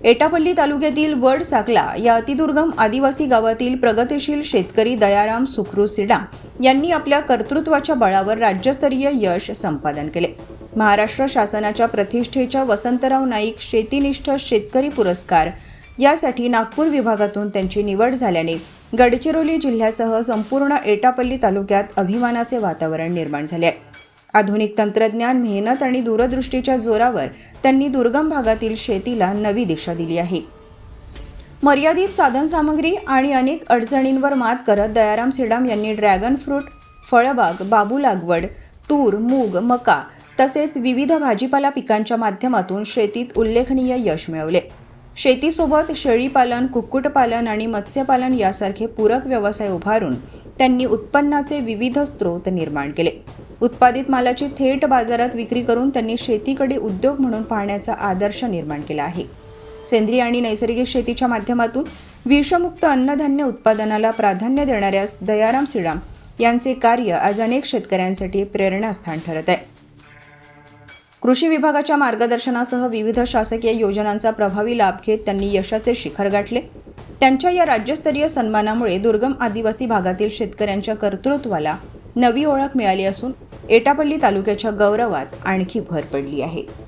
एटापल्ली तालुक्यातील वडसाकला या अतिदुर्गम आदिवासी गावातील प्रगतिशील शेतकरी दयाराम सुखरू सिडाम यांनी आपल्या कर्तृत्वाच्या बळावर राज्यस्तरीय यश संपादन केले. महाराष्ट्र शासनाच्या प्रतिष्ठेच्या वसंतराव नाईक शेतीनिष्ठ शेतकरी पुरस्कार यासाठी नागपूर विभागातून त्यांची निवड झाल्याने गडचिरोली जिल्ह्यासह संपूर्ण एटापल्ली तालुक्यात अभिमानाचे वातावरण निर्माण झाले आहे. आधुनिक तंत्रज्ञान, मेहनत आणि दूरदृष्टीच्या जोरावर त्यांनी दुर्गम भागातील शेतीला नवी दिशा दिली आहे. मर्यादित साधनसामग्री आणि अनेक अडचणींवर मात करत दयाराम सिडाम यांनी ड्रॅगन फ्रूट, फळबाग, बांबू लागवड, तूर, मूग, मका तसेच विविध भाजीपाला पिकांच्या माध्यमातून शेतीत उल्लेखनीय यश मिळवले. शेतीसोबत शेळीपालन, कुक्कुटपालन आणि मत्स्यपालन यासारखे पूरक व्यवसाय उभारून त्यांनी उत्पन्नाचे विविध स्रोत निर्माण केले. उत्पादित मालाची थेट बाजारात विक्री करून त्यांनी शेतीकडे उद्योग म्हणून पाहण्याचा आदर्श निर्माण केला आहे. सेंद्रिय आणि नैसर्गिक शेतीच्या माध्यमातून विषमुक्त अन्नधान्य उत्पादनाला प्राधान्य देणाऱ्या दयाराम सिडाम यांचे कार्य आज अनेक शेतकऱ्यांसाठी प्रेरणास्थान ठरत आहे. कृषी विभागाच्या मार्गदर्शनासह विविध शासकीय योजनांचा प्रभावी लाभ घेत त्यांनी यशाचे शिखर गाठले. त्यांच्या या राज्यस्तरीय सन्मानामुळे दुर्गम आदिवासी भागातील शेतकऱ्यांच्या कर्तृत्वाला नवी ओळख मिळाली असून एटापल्ली तालुक्याच्या गौरवात आणखी भर पडली आहे.